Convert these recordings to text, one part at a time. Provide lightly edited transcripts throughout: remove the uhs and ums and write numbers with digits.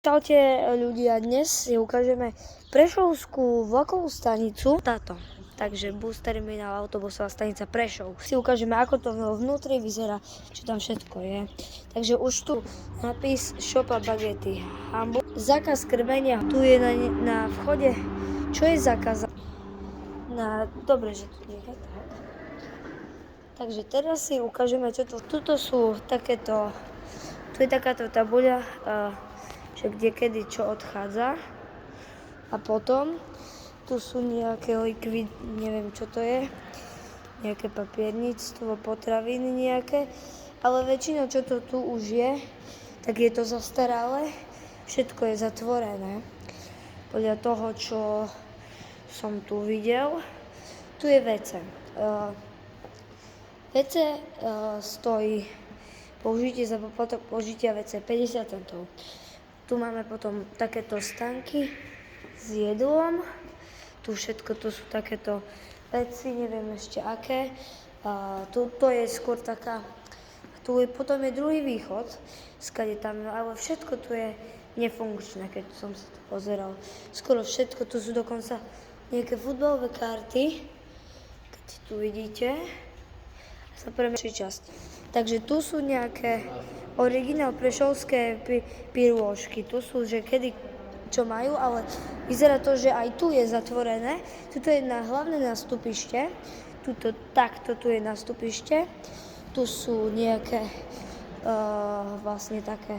Čaute ľudia, dnes si ukážeme Prešovskú vlakovú stanicu, táto. Takže bus terminál, autobusová stanica Prešov. Si ukážeme, ako to vnútri vyzerá, čo tam všetko je. Takže už tu napis Šopa bagety Hamburg. Zákaz krmenia, tu je na vchode, čo je zákaz. Dobre, že tu nie je tak. Takže teraz si ukážeme, čo tu. Tuto sú takéto, tu je takáto tabuľa, že kde kedy čo odchádza. A potom tu sú nejaké likvid, neviem čo to je, nejaké papierníctvo, potraviny nejaké, ale väčšinou čo to tu už je, tak je to zastaralé, všetko je zatvorené. Podľa toho, čo som tu videl, tu je WC. WC stojí použitie za poplatok použitia WC 50 centov. Tu máme potom takéto stánky s jedlom. Tu všetko, tu sú takéto veci, neviem ešte aké. Tuto je skôr taká, potom je druhý východ, skade tam, ale všetko tu je nefunkčné, keď som sa tu pozeral. Skoro všetko, tu sú dokonca nejaké futbalové karty, keď tu vidíte. Sa premeší časť. Takže tu sú nejaké originál prešovské pirôžky. Tu sú, že kedy čo majú, ale vyzerá to, že aj tu je zatvorené. Tuto je na hlavné nastupište. Takto tu je nastupište. Tu sú nejaké vlastne také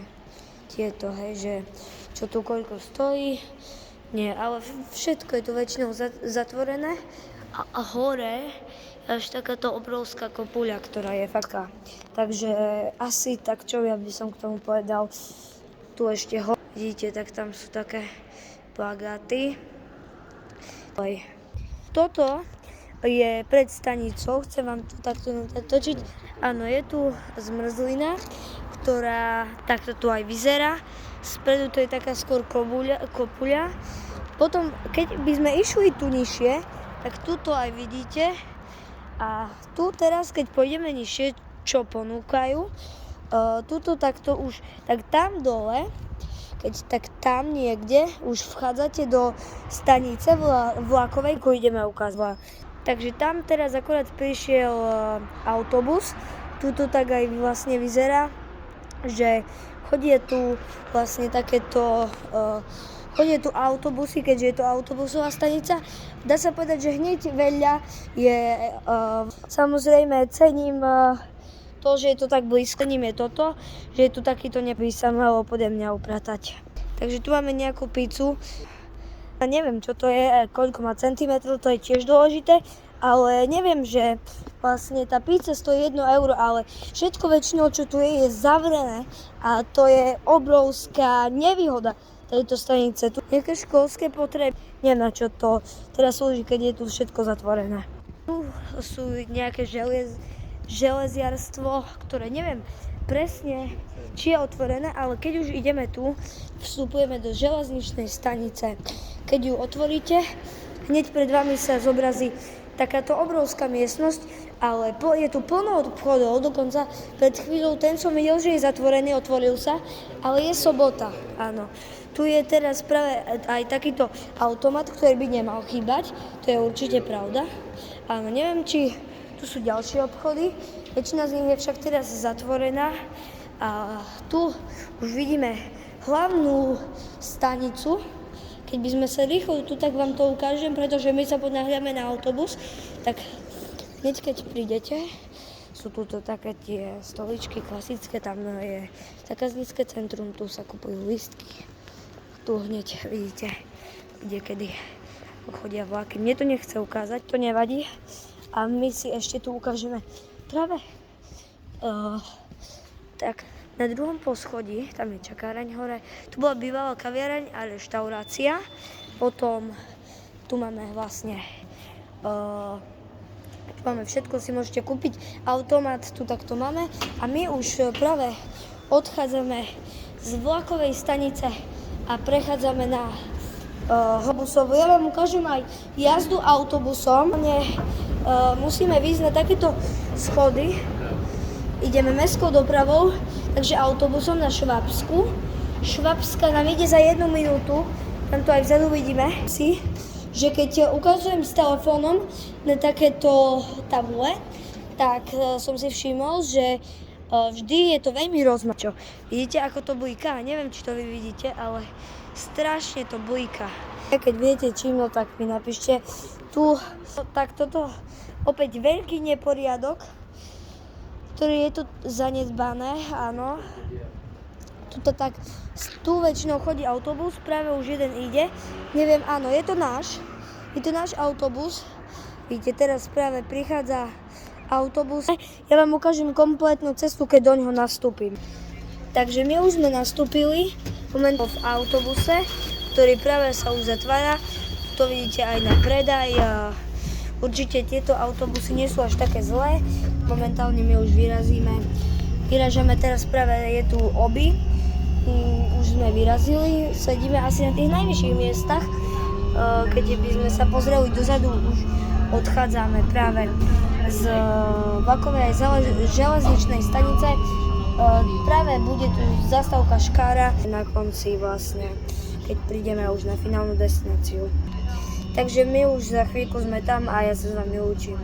tieto, hej, že čo tu koľko stojí. Nie, ale všetko je tu väčšinou zatvorené. A hore až takáto obrovská kopuľa, ktorá je faká. Takže asi tak, čo ja by som k tomu povedal. Tu ešte vidíte, tak tam sú také plagáty. Toto je pred stanicou, chcem vám to takto natočiť. Áno, je tu zmrzlina, ktorá takto tu aj vyzerá. Spredu to je taká skôr kopuľa. Potom, keď by sme išli tu nižšie, tak tuto aj vidíte. A tu teraz, keď pôjdeme nižšie, čo ponúkajú, tuto takto už, tak tam dole, tak tam niekde už vchádzate do stanice vlakovej, ako ideme ukázať. Takže tam teraz akorát prišiel autobus, tuto tak aj vlastne vyzerá, že chodia tu vlastne takéto chodia tu autobusy, keďže je to autobusová stanica. Dá sa povedať, že hneď veľa je, samozrejme cením to, že je to tak blízko, cením je toto, že je tu takýto by sa malo pode mňa upratať. Takže tu máme nejakú pizzu. A neviem, čo to je, koľko má centimetrov, to je tiež dôležité, ale neviem, že vlastne tá pizza stojí 1 euro, ale všetko väčšinou, čo tu je zavrené a to je obrovská nevýhoda tejto stanice. Tu nejaké školské potreby, neviem na čo to teraz slúži, keď je tu všetko zatvorené. Tu sú nejaké železiarstvo, ktoré neviem presne, či je otvorené, ale keď už ideme tu, vstupujeme do železničnej stanice. Keď ju otvoríte, hneď pred vami sa zobrazí takáto obrovská miestnosť, ale je tu plno obchodov, dokonca pred chvíľou ten som videl, že je zatvorený, otvoril sa, ale je sobota, áno. Tu je teraz práve aj takýto automat, ktorý by nemal chýbať, to je určite pravda. Áno, neviem, či tu sú ďalšie obchody, väčšina z nich je však teraz zatvorená a tu už vidíme hlavnú stanicu. Keď by sme sa rýchlo tu, tak vám to ukážem, pretože my sa ponáhľame na autobus, tak hneď keď prídete, sú tu také tie stoličky klasické, tam je zákaznícke centrum, tu sa kupujú lístky. Tu hneď vidíte, kde kedy chodia vlaky. Mne to nechce ukázať, to nevadí. A my si ešte tu ukážeme práve tak na druhom poschodí, tam je čakáraň hore. Tu bola bývalá kaviareň a reštaurácia. Potom tu máme vlastne tu máme všetko, si môžete kúpiť. Automat tu takto máme. A my už práve odchádzame z vlakovej stanice a prechádzame na autobusovú. Ja vám ukážem aj jazdu autobusom. Musíme výjsť na takéto schody. Ideme mestskou dopravou, takže autobusom na Švábsku. Švabska nám ide za 1 minútu, tam to aj vzadu vidíme si, že keď ukazujem s telefónom na takéto tabule, tak som si všimol, že vždy je to veľmi rozmačo. Vidíte, ako to blíka? Neviem, či to vy vidíte, ale strašne to blíka. Keď viete čím, tak mi napíšte. Tu, tak toto opäť veľký neporiadok, ktorý je tu zanedbané, áno. Tu väčšinou chodí autobus, práve už jeden ide. Neviem, áno, je to náš autobus. Vidíte, teraz práve prichádza autobus. Ja vám ukážem kompletnú cestu, keď do ňoho nastúpim. Takže my už sme nastúpili v autobuse, ktorý práve sa už zatvára. To vidíte aj na predaj. Určite tieto autobusy nie sú až také zlé. Momentálne my už vyražame teraz práve, je tu Oby. Už sme vyrazili, sedíme asi na tých najvyšších miestach. Keď by sme sa pozreli dozadu, už odchádzame práve z vlakovej železničnej stanice. Práve bude tu zastávka Škára na konci vlastne, keď prídeme už na finálnu destináciu. Takže my už za chvíľku sme tam a ja sa s vami lúčim.